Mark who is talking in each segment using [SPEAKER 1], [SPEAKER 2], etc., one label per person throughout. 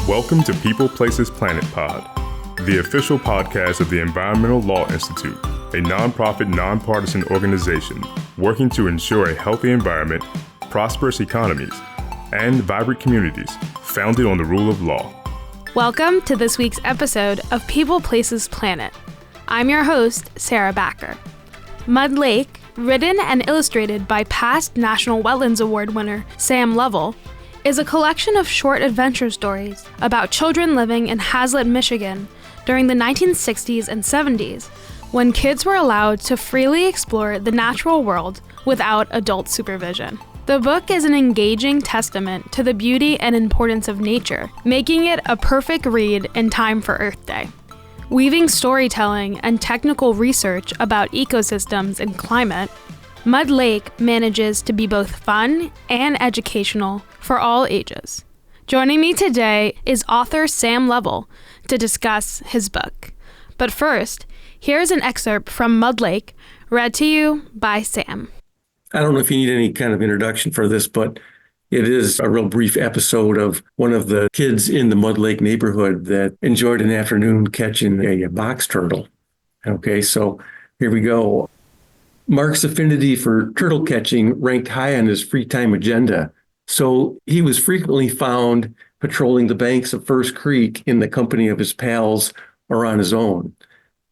[SPEAKER 1] Welcome to People Places Planet Pod, the official podcast of the Environmental Law Institute, a nonprofit, nonpartisan organization working to ensure a healthy environment, prosperous economies, and vibrant communities founded on the rule of law.
[SPEAKER 2] Welcome to this week's episode of People Places Planet. I'm your host, Sarah Backer. Mud Lake, written and illustrated by past National Wetlands Award winner Sam Lovell, is a collection of short adventure stories about children living in Haslett, Michigan during the 1960s and 70s, when kids were allowed to freely explore the natural world without adult supervision. The book is an engaging testament to the beauty and importance of nature, making it a perfect read in time for Earth Day. Weaving storytelling and technical research about ecosystems and climate, Mud Lake manages to be both fun and educational for all ages. Joining me today is author Sam Lovell to discuss his book. But first, here's an excerpt from Mud Lake, read to you by Sam.
[SPEAKER 3] I don't know if you need any kind of introduction for this, but it is a real brief episode of one of the kids in the Mud Lake neighborhood that enjoyed an afternoon catching a box turtle. Okay, so here we go. Mark's affinity for turtle catching ranked high on his free time agenda, so he was frequently found patrolling the banks of First Creek in the company of his pals or on his own.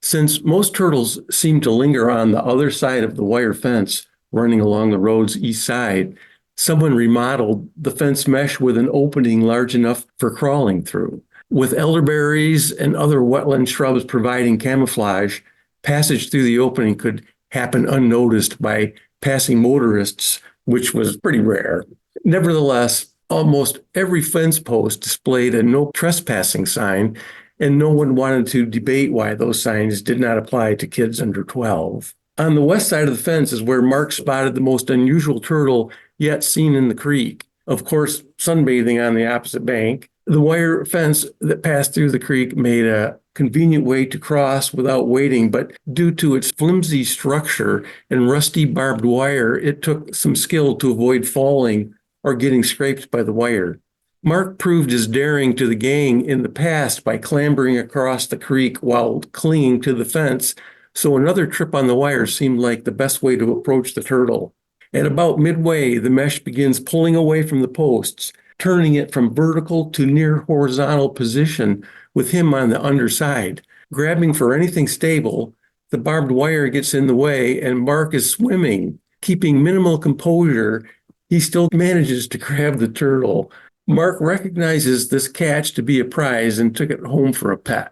[SPEAKER 3] Since most turtles seem to linger on the other side of the wire fence running along the road's east side, someone remodeled the fence mesh with an opening large enough for crawling through. With elderberries and other wetland shrubs providing camouflage, passage through the opening could happen unnoticed by passing motorists, which was pretty rare. Nevertheless, almost every fence post displayed a no trespassing sign, and no one wanted to debate why those signs did not apply to kids under 12. On the west side of the fence is where Mark spotted the most unusual turtle yet seen in the creek. Of course, sunbathing on the opposite bank. The wire fence that passed through the creek made a convenient way to cross without waiting, but due to its flimsy structure and rusty barbed wire, it took some skill to avoid falling or getting scraped by the wire. Mark proved his daring to the gang in the past by clambering across the creek while clinging to the fence, so another trip on the wire seemed like the best way to approach the turtle. At about midway, the mesh begins pulling away from the posts, turning it from vertical to near horizontal position with him on the underside. Grabbing for anything stable, the barbed wire gets in the way and Mark is swimming. Keeping minimal composure, he still manages to grab the turtle. Mark recognizes this catch to be a prize and took it home for a pet.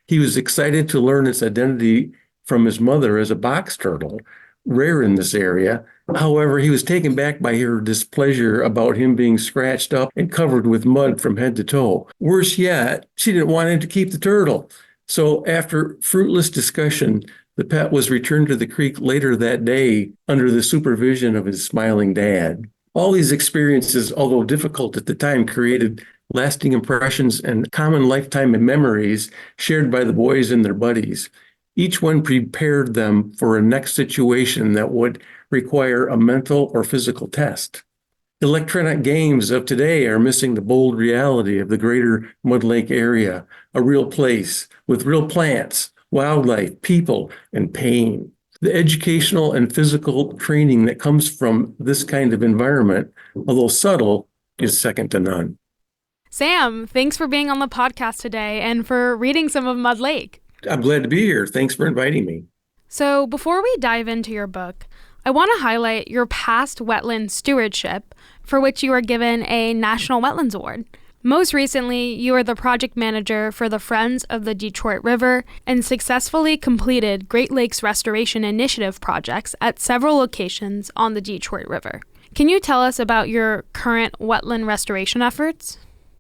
[SPEAKER 3] He was excited to learn its identity from his mother as a box turtle, rare in this area. However, he was taken back by her displeasure about him being scratched up and covered with mud from head to toe. Worse yet, she didn't want him to keep the turtle. So after fruitless discussion, the pet was returned to the creek later that day under the supervision of his smiling dad. All these experiences, although difficult at the time, created lasting impressions and common lifetime memories shared by the boys and their buddies. Each one prepared them for a next situation that would require a mental or physical test. Electronic games of today are missing the bold reality of the greater Mud Lake area, a real place with real plants, wildlife, people, and pain. The educational and physical training that comes from this kind of environment, although subtle, is second to none.
[SPEAKER 2] Sam, thanks for being on the podcast today and for reading some of Mud Lake.
[SPEAKER 3] I'm glad to be here. Thanks for inviting me.
[SPEAKER 2] So before we dive into your book, I want to highlight your past wetland stewardship, for which you were given a National Wetlands Award. Most recently, you were the project manager for the Friends of the Detroit River and successfully completed Great Lakes Restoration Initiative projects at several locations on the Detroit River. Can you tell us about your current wetland restoration efforts?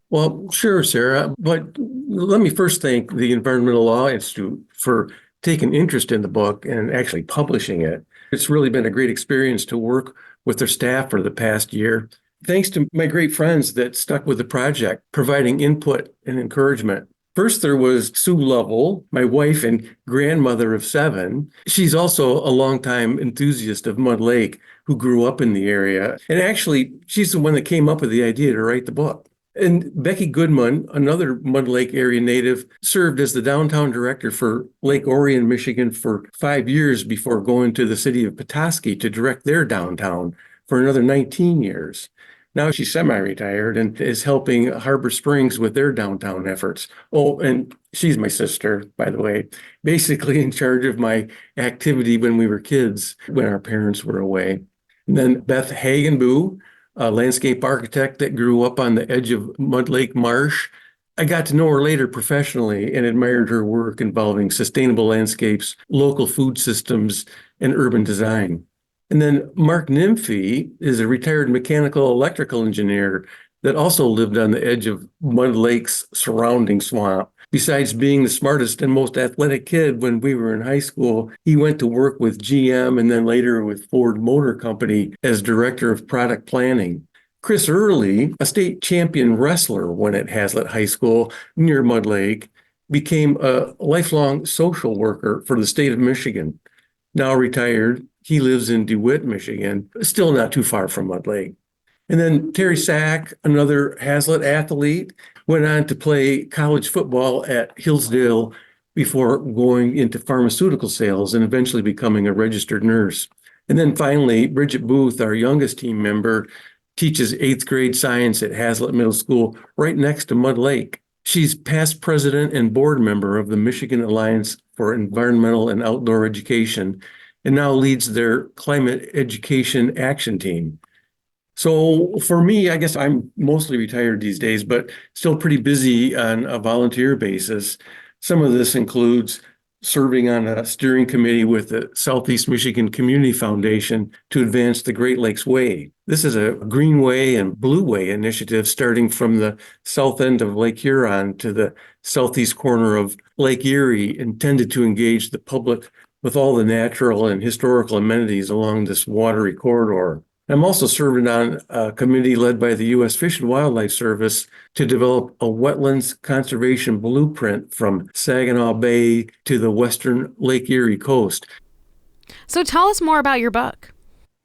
[SPEAKER 3] Well, sure, Sarah, but let me first thank the Environmental Law Institute for taking interest in the book and actually publishing it. It's really been a great experience to work with their staff for the past year. Thanks to my great friends that stuck with the project, providing input and encouragement. First, there was Sue Lovell, my wife and grandmother of 7. She's also a longtime enthusiast of Mud Lake who grew up in the area. And actually, she's the one that came up with the idea to write the book. And Becky Goodman, another Mud Lake area native, served as the downtown director for Lake Orion, Michigan for 5 years before going to the city of Petoskey to direct their downtown for another 19 years. Now she's semi-retired and is helping Harbor Springs with their downtown efforts. Oh, and she's my sister, by the way, basically in charge of my activity when we were kids, when our parents were away. And then Beth Hagenboo, a landscape architect that grew up on the edge of Mud Lake Marsh. I got to know her later professionally and admired her work involving sustainable landscapes, local food systems, and urban design. And then Mark Nymphy is a retired mechanical electrical engineer that also lived on the edge of Mud Lake's surrounding swamp. Besides being the smartest and most athletic kid when we were in high school, he went to work with GM and then later with Ford Motor Company as director of product planning. Chris Early, a state champion wrestler when at Hazlitt High School near Mud Lake, became a lifelong social worker for the state of Michigan. Now retired, he lives in DeWitt, Michigan, still not too far from Mud Lake. And then Terry Sack, another Hazlitt athlete, went on to play college football at Hillsdale before going into pharmaceutical sales and eventually becoming a registered nurse. And then finally, Bridget Booth, our youngest team member, teaches 8th grade science at Hazlitt Middle School right next to Mud Lake. She's past president and board member of the Michigan Alliance for Environmental and Outdoor Education and now leads their climate education action team. So for me, I guess I'm mostly retired these days, but still pretty busy on a volunteer basis. Some of this includes serving on a steering committee with the Southeast Michigan Community Foundation to advance the Great Lakes Way. This is a Greenway and Blue Way initiative starting from the south end of Lake Huron to the southeast corner of Lake Erie, intended to engage the public with all the natural and historical amenities along this watery corridor. I'm also serving on a committee led by the U.S. Fish and Wildlife Service to develop a wetlands conservation blueprint from Saginaw Bay to the western Lake Erie coast.
[SPEAKER 2] So tell us more about your book.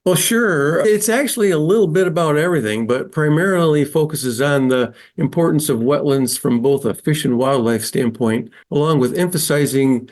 [SPEAKER 3] Well, sure. It's actually a little bit about everything, but primarily focuses on the importance of wetlands from both a fish and wildlife standpoint, along with emphasizing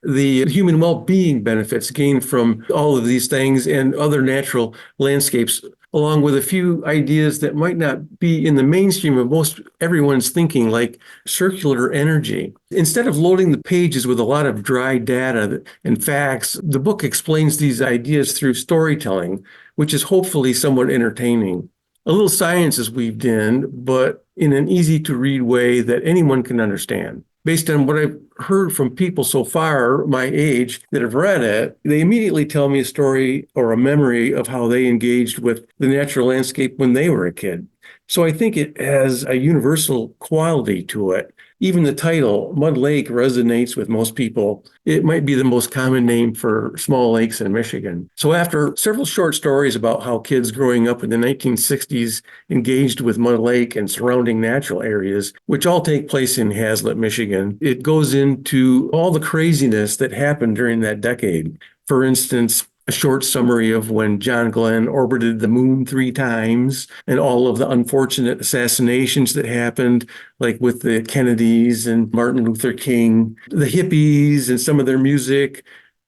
[SPEAKER 3] the human well-being benefits gained from all of these things and other natural landscapes, along with a few ideas that might not be in the mainstream of most everyone's thinking, like circular energy. Instead of loading the pages with a lot of dry data and facts, the book explains these ideas through storytelling, which is hopefully somewhat entertaining. A little science is weaved in, but in an easy-to-read way that anyone can understand. Based on what I've heard from people so far, my age, that have read it, they immediately tell me a story or a memory of how they engaged with the natural landscape when they were a kid. So I think it has a universal quality to it. Even the title, Mud Lake, resonates with most people. It might be the most common name for small lakes in Michigan. So after several short stories about how kids growing up in the 1960s engaged with Mud Lake and surrounding natural areas, which all take place in Hazlitt, Michigan, it goes into all the craziness that happened during that decade. For instance, a short summary of when John Glenn orbited the moon 3 times and all of the unfortunate assassinations that happened, like with the Kennedys and Martin Luther King, the hippies and some of their music.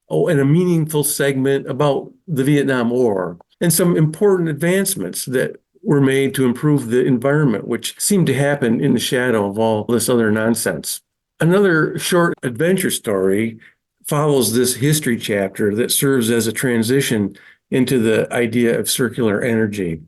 [SPEAKER 3] Oh, and a meaningful segment about the Vietnam War and some important advancements that were made to improve the environment, which seemed to happen in the shadow of all this other nonsense. Another short adventure story follows this history chapter that serves as a transition into the idea of circular energy.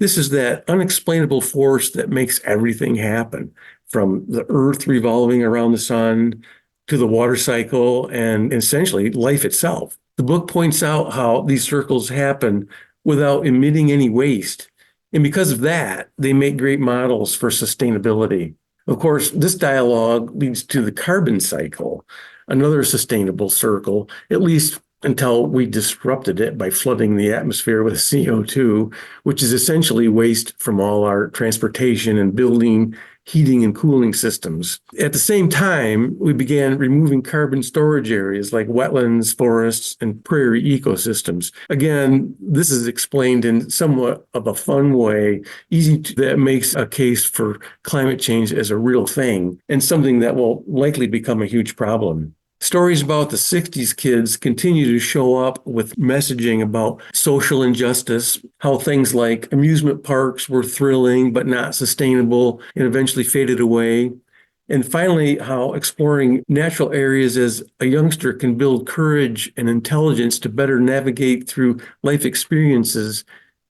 [SPEAKER 3] This is that unexplainable force that makes everything happen, from the earth revolving around the sun to the water cycle and essentially life itself. The book points out how these circles happen without emitting any waste. And because of that, they make great models for sustainability. Of course, this dialogue leads to the carbon cycle, another sustainable circle, at least until we disrupted it by flooding the atmosphere with CO2, which is essentially waste from all our transportation and building heating and cooling systems. At the same time, we began removing carbon storage areas like wetlands, forests, and prairie ecosystems. Again, this is explained in somewhat of a fun way, that makes a case for climate change as a real thing and something that will likely become a huge problem. Stories about the 60s kids continue to show up with messaging about social injustice, how things like amusement parks were thrilling but not sustainable and eventually faded away. And finally, how exploring natural areas as a youngster can build courage and intelligence to better navigate through life experiences,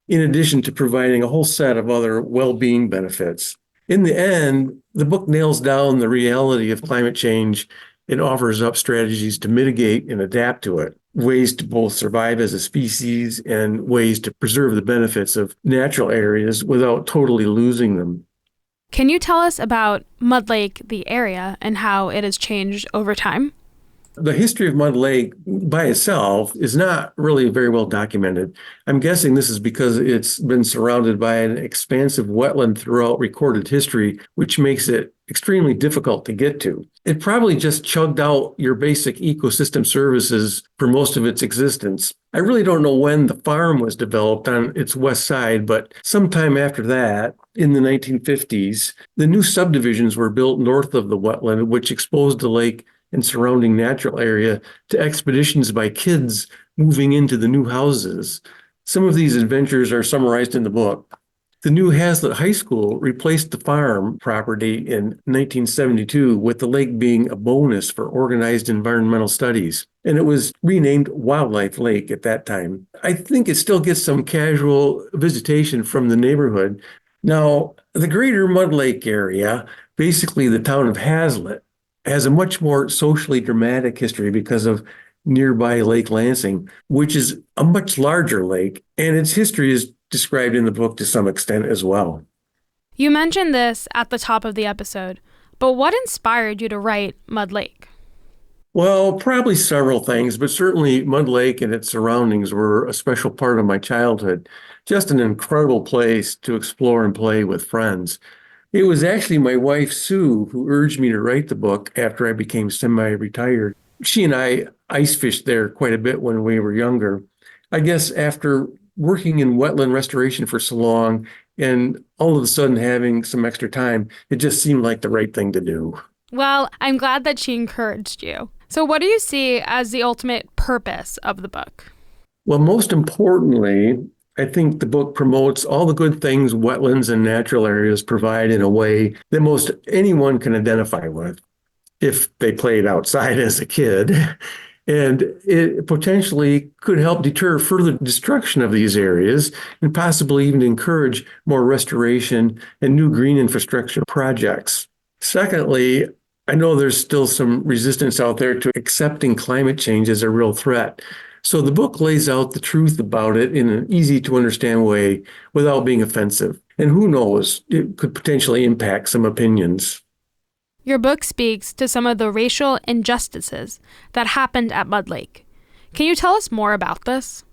[SPEAKER 3] in addition to providing a whole set of other well-being benefits. In the end, the book nails down the reality of climate change. It offers up strategies to mitigate and adapt to it, ways to both survive as a species and ways to preserve the benefits of natural areas without totally losing them.
[SPEAKER 2] Can you tell us about Mud Lake, the area, and how it has changed over time?
[SPEAKER 3] The history of Mud Lake by itself is not really very well documented. I'm guessing this is because it's been surrounded by an expansive wetland throughout recorded history, which makes it extremely difficult to get to. It probably just chugged out your basic ecosystem services for most of its existence. I really don't know when the farm was developed on its west side, but sometime after that, in the 1950s, the new subdivisions were built north of the wetland, which exposed the lake and surrounding natural area to expeditions by kids moving into the new houses. Some of these adventures are summarized in the book. The new Hazlitt High School replaced the farm property in 1972, with the lake being a bonus for organized environmental studies. And it was renamed Wildlife Lake at that time. I think it still gets some casual visitation from the neighborhood. Now, the greater Mud Lake area, basically the town of Hazlitt, has a much more socially dramatic history because of nearby Lake Lansing, which is a much larger lake, and its history is described in the book to some extent as well.
[SPEAKER 2] You mentioned this at the top of the episode, but what inspired you to write Mud Lake?
[SPEAKER 3] Well, probably several things, but certainly Mud Lake and its surroundings were a special part of my childhood. Just an incredible place to explore and play with friends. It was actually my wife, Sue, who urged me to write the book after I became semi-retired. She and I ice fished there quite a bit when we were younger. I guess after working in wetland restoration for so long and all of a sudden having some extra time, it just seemed like the right thing to do.
[SPEAKER 2] Well, I'm glad that she encouraged you. So what do you see as the ultimate purpose of the book?
[SPEAKER 3] Well, most importantly, I think the book promotes all the good things wetlands and natural areas provide in a way that most anyone can identify with if they played outside as a kid. And it potentially could help deter further destruction of these areas and possibly even encourage more restoration and new green infrastructure projects. Secondly, I know there's still some resistance out there to accepting climate change as a real threat. So the book lays out the truth about it in an easy to understand way without being offensive. And who knows, it could potentially impact some opinions.
[SPEAKER 2] Your book speaks to some of the racial injustices that happened at Mud Lake. Can you tell us more about this?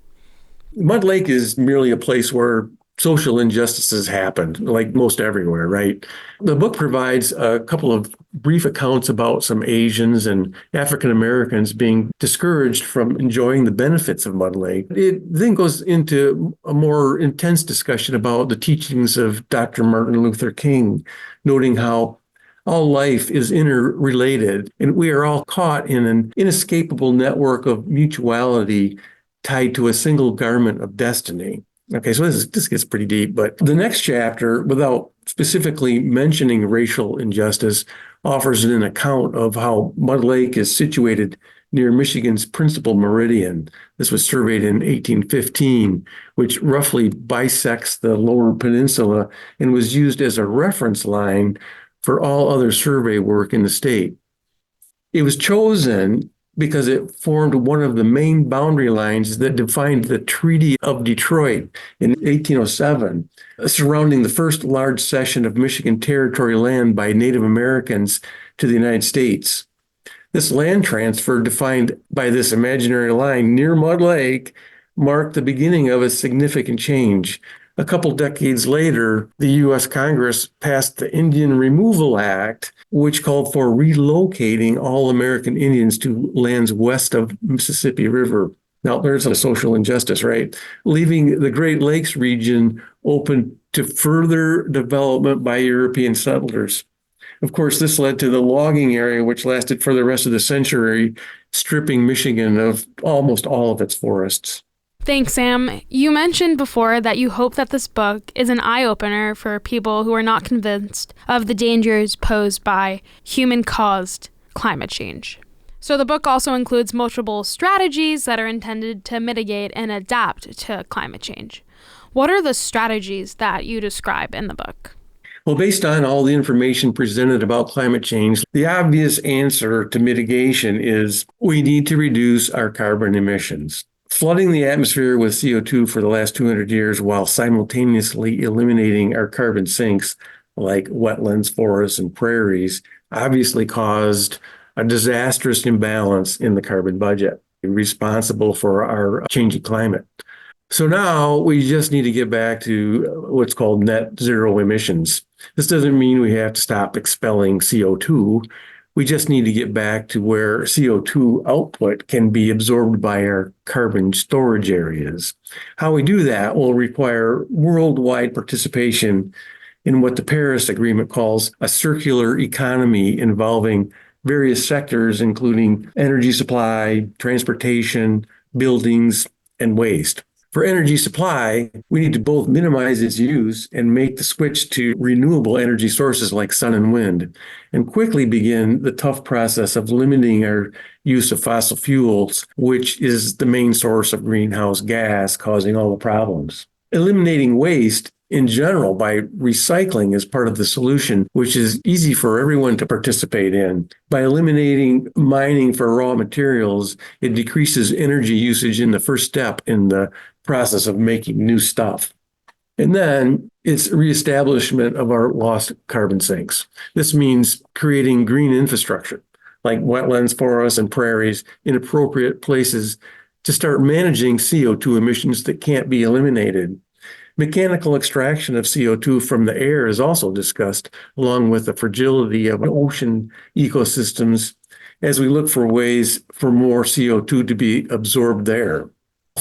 [SPEAKER 3] Mud Lake is merely a place where social injustices happened, like most everywhere, right? The book provides a couple of brief accounts about some Asians and African Americans being discouraged from enjoying the benefits of Mud Lake. It then goes into a more intense discussion about the teachings of Dr. Martin Luther King, noting how all life is interrelated and we are all caught in an inescapable network of mutuality tied to a single garment of destiny. Okay, so this gets pretty deep, but the next chapter, without specifically mentioning racial injustice, offers an account of how Mud Lake is situated near Michigan's principal meridian. This was surveyed in 1815, which roughly bisects the lower peninsula and was used as a reference line for all other survey work in the state. It was chosen because it formed one of the main boundary lines that defined the Treaty of Detroit in 1807, surrounding the first large cession of Michigan Territory land by Native Americans to the United States. This land transfer, defined by this imaginary line near Mud Lake, marked the beginning of a significant change. A couple decades later, the U.S. Congress passed the Indian Removal Act, which called for relocating all American Indians to lands west of Mississippi River. Now, there's a social injustice, right? Leaving the Great Lakes region open to further development by European settlers. Of course, this led to the logging area, which lasted for the rest of the century, stripping Michigan of almost all of its forests.
[SPEAKER 2] Thanks, Sam. You mentioned before that you hope that this book is an eye-opener for people who are not convinced of the dangers posed by human-caused climate change. So the book also includes multiple strategies that are intended to mitigate and adapt to climate change. What are the strategies that you describe in the book?
[SPEAKER 3] Well, based on all the information presented about climate change, the obvious answer to mitigation is we need to reduce our carbon emissions. Flooding the atmosphere with CO2 for the last 200 years while simultaneously eliminating our carbon sinks like wetlands, forests, and prairies obviously caused a disastrous imbalance in the carbon budget, responsible for our changing climate. So now we just need to get back to what's called net zero emissions. This doesn't mean we have to stop expelling CO2. We just need to get back to where CO2 output can be absorbed by our carbon storage areas. How we do that will require worldwide participation in what the Paris Agreement calls a circular economy involving various sectors, including energy supply, transportation, buildings, and waste. For energy supply, we need to both minimize its use and make the switch to renewable energy sources like sun and wind, and quickly begin the tough process of limiting our use of fossil fuels, which is the main source of greenhouse gas causing all the problems. Eliminating waste in general by recycling is part of the solution, which is easy for everyone to participate in. By eliminating mining for raw materials, it decreases energy usage in the first step in the process of making new stuff. And then it's reestablishment of our lost carbon sinks. This means creating green infrastructure like wetlands, forests, and prairies in appropriate places to start managing CO2 emissions that can't be eliminated. Mechanical extraction of CO2 from the air is also discussed, along with the fragility of ocean ecosystems as we look for ways for more CO2 to be absorbed there.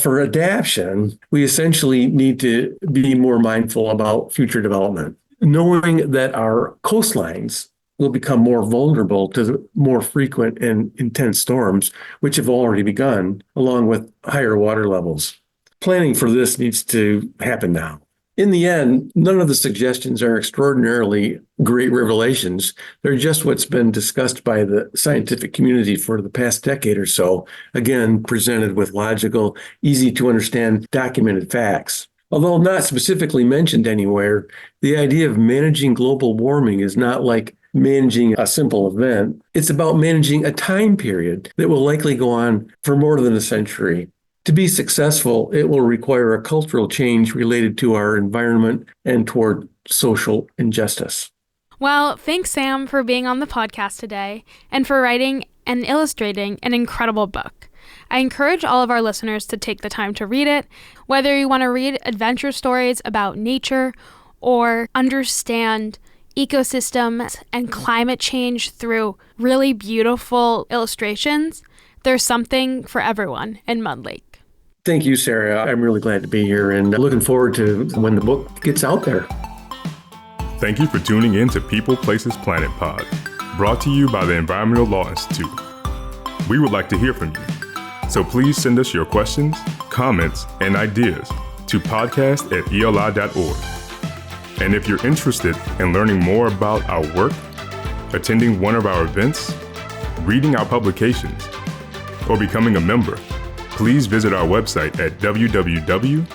[SPEAKER 3] For adaptation, we essentially need to be more mindful about future development, knowing that our coastlines will become more vulnerable to more frequent and intense storms, which have already begun, along with higher water levels. Planning for this needs to happen now. In the end, none of the suggestions are extraordinarily great revelations. They're just what's been discussed by the scientific community for the past decade or so, again, presented with logical, easy to understand, documented facts. Although not specifically mentioned anywhere, the idea of managing global warming is not like managing a simple event. It's about managing a time period that will likely go on for more than a century. To be successful, it will require a cultural change related to our environment and toward social injustice.
[SPEAKER 2] Well, thanks, Sam, for being on the podcast today and for writing and illustrating an incredible book. I encourage all of our listeners to take the time to read it, whether you want to read adventure stories about nature or understand ecosystems and climate change through really beautiful illustrations. There's something for everyone in Mud Lake.
[SPEAKER 3] Thank you, Sarah. I'm really glad to be here and looking forward to when the book gets out there.
[SPEAKER 1] Thank you for tuning in to People, Places, Planet Pod, brought to you by the Environmental Law Institute. We would like to hear from you, so please send us your questions, comments, and ideas to podcast@eli.org. And if you're interested in learning more about our work, attending one of our events, reading our publications, or becoming a member, please visit our website at www.eli.org.